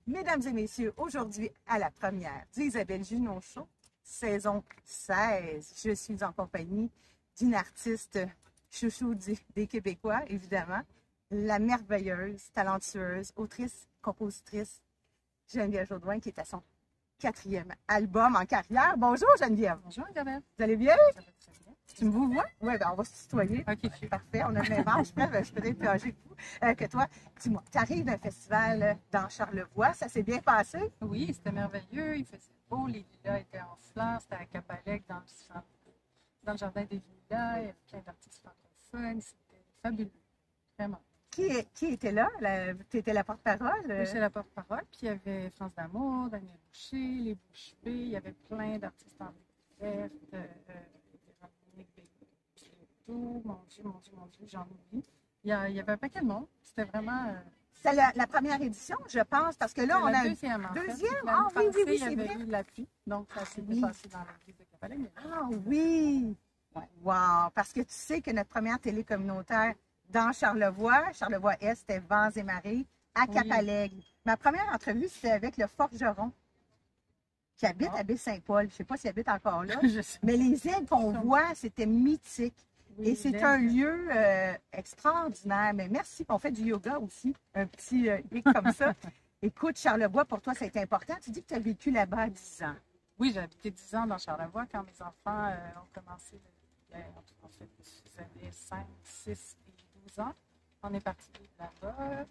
Mesdames et messieurs, aujourd'hui, à la première d'Isabelle Junot Show, saison 16, je suis en compagnie d'une artiste chouchou des Québécois, évidemment, la merveilleuse, talentueuse, autrice, compositrice Geneviève Jaudoin, qui est à son 4e album en carrière. Bonjour Geneviève. Bonjour Isabelle. Vous allez bien? Ça va très bien. Tu me vous vois? Oui, ben on va se tutoyer. OK. Parfait, on a le même âge. Je peux être plus âgée que toi. Dis-moi, tu arrives d'un festival dans Charlevoix, ça s'est bien passé? Oui, c'était merveilleux. Il faisait beau. Les villas étaient en fleurs. C'était à Capalec, dans le jardin des villas. Il y avait plein d'artistes francophones. C'était fabuleux. Vraiment. Qui était là? Tu étais la porte-parole? J'étais la porte-parole. Puis il y avait France d'Amour, Daniel Boucher, Les Bouches Bées. Il y avait plein d'artistes en découverte. Mon Dieu, j'en oublie. Il y avait un paquet de monde. C'était vraiment. C'est la première édition, je pense, parce que là, on a la deuxième, en fait. deuxième. L'année Ah oui, passée, c'est il y avait vrai. eu la pluie, donc ça s'est Oui. passé dans l'église de Capalec. Ah oui! Ouais. Wow! Parce que tu sais que notre première télé communautaire dans Charlevoix-Est, c'était Vents et Marées, à Oui. Capalègue. Ma première entrevue, c'était avec le forgeron qui habite Ah. à Baie-Saint-Paul. Je ne sais pas s'il habite encore là. Je sais. Mais les îles qu'on voit, c'était mythique. Oui, Et c'est un lieu extraordinaire. Mais merci. On fait du yoga aussi, un petit hic comme ça. Écoute, Charlevoix, pour toi, ça a été important. Tu dis que tu as vécu là-bas 10 ans. Oui, j'ai habité 10 ans dans Charlevoix quand mes enfants ont commencé, en fait, ils avaient 5, 6 et 12 ans. On est partis là-bas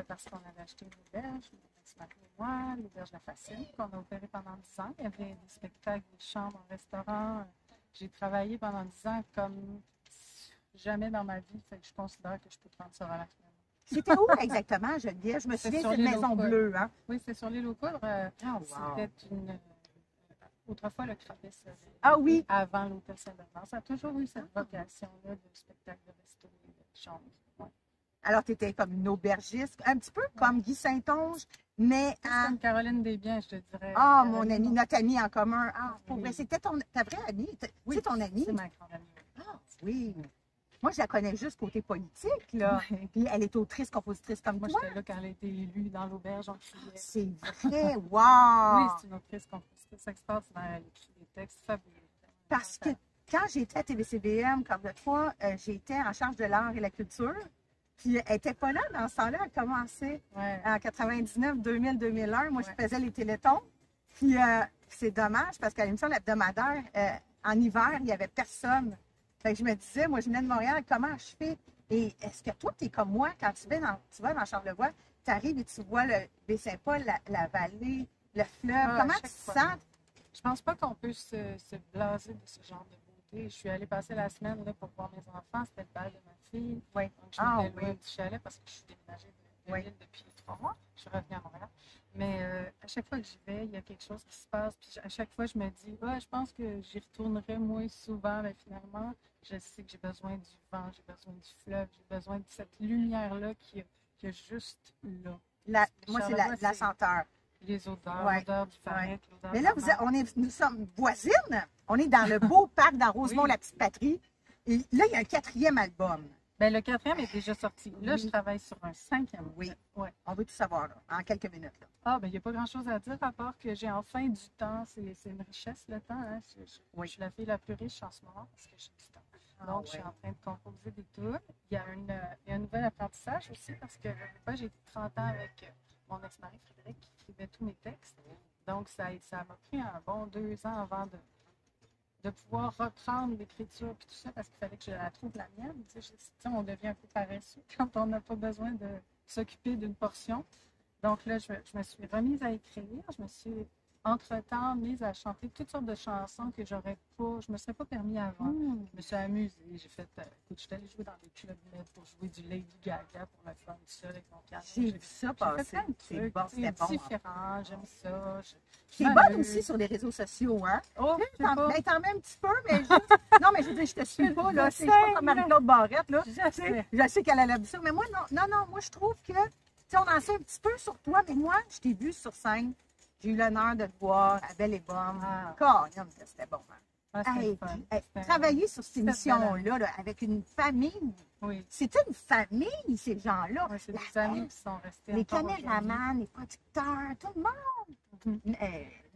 parce qu'on avait acheté une auberge, mon ex-mari et moi, l'auberge La Fascine, qu'on a opéré pendant 10 ans. Il y avait des spectacles, des chambres, un restaurant. J'ai travaillé pendant 10 ans comme jamais dans ma vie, fait que je considère que je peux prendre ça relax. C'était où exactement, Geneviève? Je me souviens, sur c'est une l'île maison aux Coudres. bleue, hein? Oui, c'est sur l'île aux Coudres. wow. C'était une. Autrefois, le Crapet serait Ah oui! avant l'hôtel Saint-Bernard. Ça a toujours eu cette vocation-là de spectacle, de resto et de chambre. Ouais. Alors, tu étais comme une aubergiste, un petit peu comme Guy Saint-Onge, mais C'est à... comme Caroline Desbiens, je te dirais. Ah, mon Caroline, ami, notre ami en commun. Ah, pour Oui. vrai, c'était ta vraie amie? Oui, C'est ton amie? C'est ma grande amie. Ah, oui. Moi, je la connais juste côté politique, là. Oui. Puis elle est autrice, compositrice comme Moi, toi. j'étais là quand elle a été élue dans l'auberge. On criait. C'est vrai, wow! Oui, c'est une autrice compositrice extraordinaire. Elle écrit des textes fabuleux. Parce que quand j'étais à TVCBM, comme de fois, j'étais en charge de l'art et la culture. Puis elle n'était pas là dans ce temps-là. Elle commençait Ouais. en 99, 2000, 2001. Moi, Ouais. je faisais les télétons. Puis c'est dommage parce qu'à l'émission hebdomadaire, en hiver, il n'y avait personne. Fait que je me disais, moi, je venais de Montréal, comment je fais? Et est-ce que toi, tu es comme moi, quand tu vas dans Charlevoix, tu arrives et tu vois le Baie-Saint-Paul, la vallée, le fleuve. Ah, Comment à tu te chaque fois. sens? Je pense pas qu'on peut se blaser de ce genre de beauté. Je suis allée passer la semaine là, pour voir mes enfants. C'était le bal de ma fille. Oui. Donc, je Ah, m'étais loué oui. un petit chalet parce que je suis déménagée de Oui. l'île depuis 3 mois. Je suis revenue à Montréal. Mais à chaque fois que j'y vais, il y a quelque chose qui se passe. Puis à chaque fois, je me dis, ouais, je pense que j'y retournerai moins souvent. Mais finalement, je sais que j'ai besoin du vent, j'ai besoin du fleuve, j'ai besoin de cette lumière-là qui est juste là. Moi, c'est Charlevoix, la c'est senteur. les odeurs, Ouais. l'odeur du farine, l'odeur Mais de là, la mer. nous sommes voisines. On est dans le beau parc dans Rosemont, Oui. la petite patrie. Et là, il y a un 4e album. Ben, le 4e est déjà sorti. Là, Oui. je travaille sur un 5e. Oui. Ouais. On veut tout savoir, là, en quelques minutes. Là. Ah, ben, il n'y a pas grand-chose à dire à part que j'ai enfin du temps. C'est une richesse, le temps. Hein? Oui. Je suis la fille la plus riche en ce moment parce que j'ai du temps. Ah, Donc, je suis en train de composer des tunes. Il y a un nouvel apprentissage aussi parce que j'ai été 30 ans avec mon ex-mari Frédéric qui écrivait tous mes textes. Donc, ça m'a pris un bon 2 ans avant de pouvoir reprendre l'écriture et tout ça parce qu'il fallait que je la trouve la mienne. Tu sais, on devient un peu paresseux quand on n'a pas besoin de s'occuper d'une portion. Donc là, je me suis remise à écrire. Je me suis, entre-temps, mise à chanter toutes sortes de chansons que je me serais pas permis avant. Je me suis amusée. J'ai fait, écoute, je suis allée jouer dans des clubs med pour jouer du Lady Gaga pour le fun tout seul avec mon piano. J'ai vu ça J'ai fait passer. plein de C'est trucs, bon, tu sais, c'était bon. différents, j'aime ça. C'est bonne aussi sur les réseaux sociaux, hein? Oh, je sais pas. Ben, t'en mets un petit peu, mais juste... Non, mais je veux dire, je te suis pas, là. Je suis pas comme Marie-Claude Barrette, là. Je sais qu'elle a l'habitude ça. Mais moi, non, moi, je trouve que... Tu sais, on en sait un petit peu sur toi, mais moi, je t'ai vu sur scène. J'ai eu l'honneur de te voir à Belle et Bonne. Ah. Cognonne, c'était bon, hein? Ah, c'était Hey, le fun. puis, hey, C'était- travailler sur cette c'était émission-là, là, avec une famille, Oui, c'était une famille, ces gens-là. ouais, c'est La des amis qui sont restés Les encore aujourd'hui. caméramans, les producteurs, tout le monde. Mhm.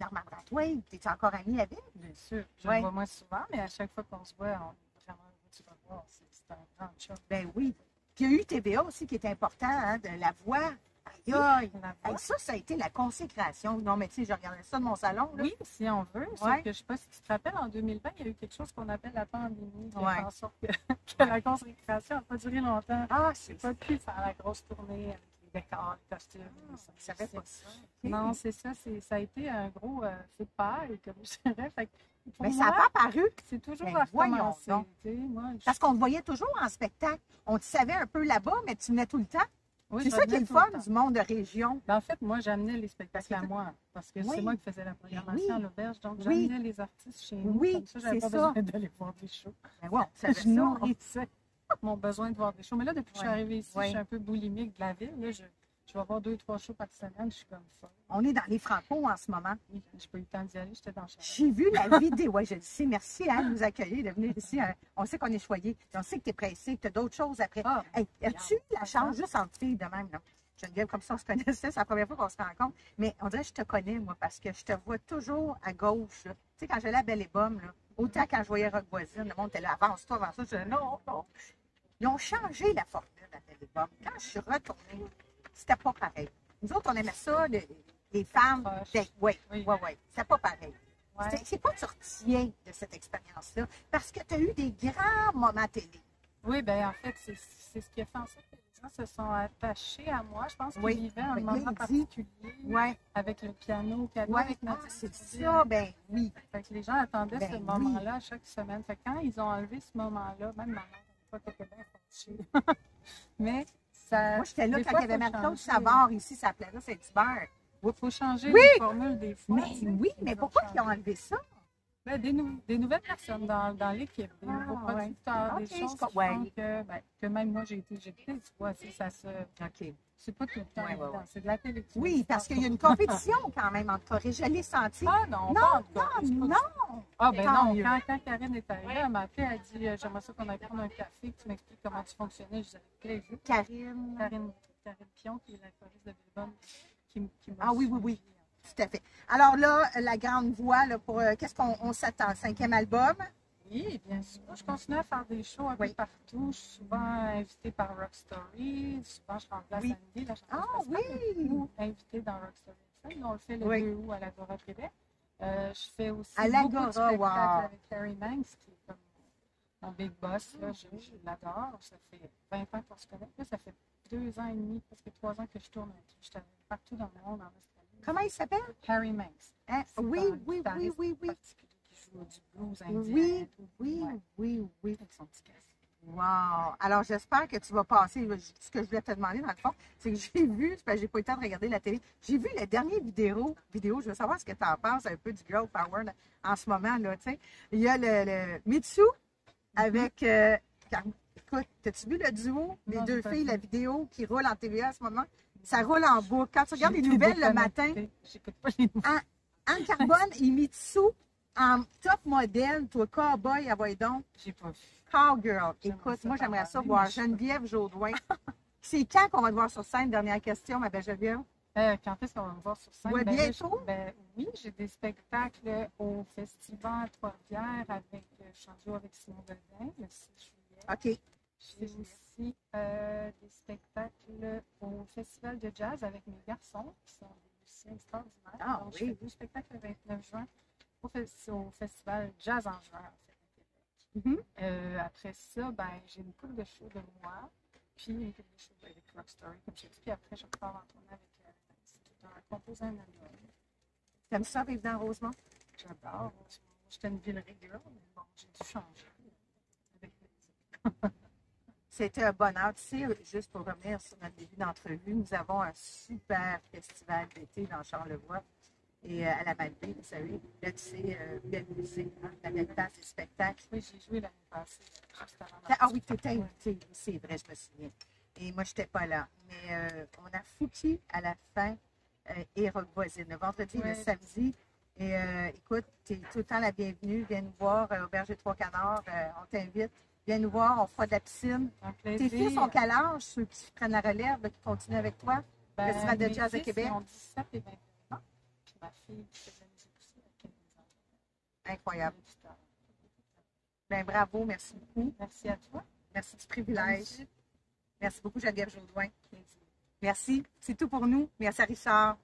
Normand Brathwaite, t'es encore ami avec? Bien sûr, je Ouais. le vois moins souvent, mais à chaque fois qu'on se voit, on est vraiment heureux de le voir. C'est un grand chum. Ben oui. Puis il y a eu TVA aussi qui est important, hein, de la voix. Aïe, aïe. La Hey, voix. ça a été la consécration. Non, mais tu sais, je regardais ça de mon salon. Là. Oui, si on veut. Sauf Ouais. que je ne sais pas si tu te rappelles, en 2020, il y a eu quelque chose qu'on appelle la pandémie qui a Ouais. fait en sorte que la consécration n'a pas duré longtemps. Ah, J'ai c'est pas pu faire la grosse tournée avec les décors, les costumes. Ah, les je savais pas ça. OK. Non, c'est ça. Ça a été un gros feu de paille, comme je dirais. Fait que pour Mais ça n'a moi, pas paru. c'est toujours Ben, à voyons recommencer. donc. Tu sais, moi, Parce qu'on te voyait toujours en spectacle. On te savait un peu là-bas, mais tu venais tout le temps. oui, C'est je ça qui est revenais le tout le fun temps. du monde de région. Ben, en fait, moi, j'amenais les spectacles Parce à que moi, parce que Oui. c'est moi qui faisais la programmation oui. à l'auberge. Donc, Oui. j'amenais les artistes chez nous. Oui, Comme ça, j'avais c'est pas ça. besoin d'aller voir des shows. Ben ouais, on savait Je ça. nourrissais mon besoin de voir des shows. Mais là, depuis que je suis Ouais. arrivée ici, Ouais. je suis un peu boulimique de la ville. Là, je vais voir 2-3 shows par semaine. Je suis comme ça. On est dans les Franco en ce moment. Oui, j'ai pas eu le temps d'y aller. J'étais dans le char. J'ai vu la vidéo. Oui, je le sais. Merci de nous accueillir, de venir ici. On sait qu'on est choyés. On sait que tu es pressé, que tu as d'autres choses après. Ah, Hey, as-tu la chance, juste entre filles de même, là? Geneviève, comme ça, on se connaissait. C'est la première fois qu'on se rencontre. Mais on dirait que je te connais, moi, parce que je te vois toujours à gauche. Là. Tu sais, quand j'allais à Belle et Bomme, là, autant quand je voyais Rock Voisine, le monde était là, avance-toi, avance-toi. Je disais, non, non. Ils ont changé la formule à Belle et Bomme. Quand je suis retournée, c'était pas pareil. Nous autres, on aimait ça, les femmes. Proche. Oui, Oui. oui, oui. C'était pas pareil. ouais. C'est quoi tu retiens de cette expérience-là? Parce que tu as eu des grands moments télé. Oui, ben en fait, c'est ce qui a fait en sorte que les gens se sont attachés à moi. Je pense qu'ils Oui. vivaient un Oui, moment il dit. particulier Oui, avec le piano, cadeau oui. avec Ah, notre c'est studio. ça, ben oui. Fait que les gens attendaient Ben ce oui. moment-là à chaque semaine. Fait que quand ils ont enlevé ce moment-là, même ma mère, une fois, était bien fâchée. Mais ça. Moi, j'étais là des quand fois, il y avait faut Marie-Claude changer. Savard ici, ça s'appelait là Saint-Hubert. Il faut changer Oui. les formules des fois. Mais tu sais, oui, mais pourquoi ils ont changé. enlevé ça? Ben, des nouvelles personnes dans l'équipe, des nouveaux Ah, ouais. producteurs, Ok, des choses je qui ouais. font que même moi j'ai été éjectée, tu vois, tu sais, ça se. OK. C'est pas tout le temps Ouais, ouais, évident, ouais. c'est de la télé. que tu Oui, veux parce faire. qu'il y a une compétition quand même entre Corée. Je l'ai senti. Ah non, Non, pas encore. non, non. Ah ben Tant non, mieux. quand Karine est arrivée, elle m'a appelé, elle a dit j'aimerais ça qu'on aille prendre un café, que tu m'expliques comment tu fonctionnais. Je disais avec plaisir. Karine. Karine Pion, qui est la choriste de Billboard, qui m'a Ah oui, oui, suivi. oui. Tout à fait. Alors là, la grande voix, là, pour qu'est-ce qu'on s'attend? 5e album? Oui, bien sûr. Je continue à faire des shows un Oui. peu partout. Je suis souvent invitée par Rock Story. Souvent, je remplace Oui. Andy, la chanteuse Ah principale, mais oui! beaucoup invitée dans Rock Story. On le fait le Oui. 2 août à l'Agora Québec. Je fais aussi À beaucoup de l'Agora, spectacles wow. avec Carrie Manx, qui est comme mon big boss. Là. Je l'adore. Ça fait 20 ans qu'on se connaît. Là, ça fait 2 ans et demi, presque 3 ans que je tourne avec lui. Je suis partout dans le monde, en Australie. Comment il s'appelle? Harry Manx. Hein? C'est Oui, un oui, oui, guitariste oui, oui. particulier qui joue du blues indien. Oui, tout. oui, Ouais, oui, oui. avec son petit casque. Wow! Alors, j'espère que tu vas passer. Ce que je voulais te demander, dans le fond, c'est que j'ai vu, parce que j'ai pas eu le temps de regarder la télé, j'ai vu la dernière vidéo, je veux savoir ce que tu en penses un peu du Girl Power là, en ce moment, là, tu sais. Il y a le Mitsu avec. Écoute, as-tu vu le duo, les Non, deux j'ai pas filles, vu. la vidéo qui roule en TVA à ce moment? Ça roule en boucle. Quand tu regardes les J'ai nouvelles été le matin, déconnectée. J'écoute pas les nouvelles. Anne Carbone et Mitsu en top modèle, toi, cowboy, à voix donc. J'ai pas vu. Cowgirl. J'aimerais Écoute, ça moi, j'aimerais ça parler, voir mais je- Geneviève Jaudoin. C'est quand qu'on va te voir sur scène? Dernière question, ma belle Geneviève. Quand est-ce qu'on va me voir sur scène? Ouais, Ben là, bientôt. oui, j'ai des spectacles au Festival à Trois-Rivières avec Changeau avec Simon Godin le 6 juillet. OK. J'ai aussi des spectacles au Festival de jazz avec mes garçons, qui sont des musiciens extraordinaires. Ah, Donc, oui. je fais 2 spectacles le 29 juin au Festival Jazz en juin, en fait, à Québec. Mhm. Après ça, ben, j'ai une couple de shows de moi, puis une couple de shows avec Rock Story, comme je t'ai dit, puis après, je repars en tournée avec qui est un composant un album. T'aimes ça vivre dans Rosemont? J'adore. J'étais une ville girl, mais bon, j'ai dû changer. Avec plaisir. C'était un bonheur. Tu sais, juste pour revenir sur notre début d'entrevue, nous avons un super festival d'été dans Charlevoix. Et à la Malbaie, vous savez, là, tu sais, belle musique, hein, la belle place des spectacles. Oui, j'ai joué l'année passée, juste avant Ah oui, tu étais invité, c'est vrai, je me souviens. Et moi, je n'étais pas là. Mais on a Fouki à la fin et Rock Voisine. Le vendredi et le Ouais. samedi, Et écoute, tu es tout le temps la bienvenue. Viens nous voir au Berger des Trois Canards. On t'invite. Viens nous voir, on fera de la piscine. Un Tes plaisir. fils ont quel âge, ceux qui prennent la relève, là, qui continuent avec toi? Festival de mes jazz de fils, Québec. ils ont 17 et 21 ans. Puis ma fille qui fait de la musique aussi à 15 ans. Incroyable. Ben, bravo, merci beaucoup. Merci à toi. Merci du privilège. Merci. Merci beaucoup, Geneviève Jourdouin. Merci. C'est tout pour nous. Merci à Richard.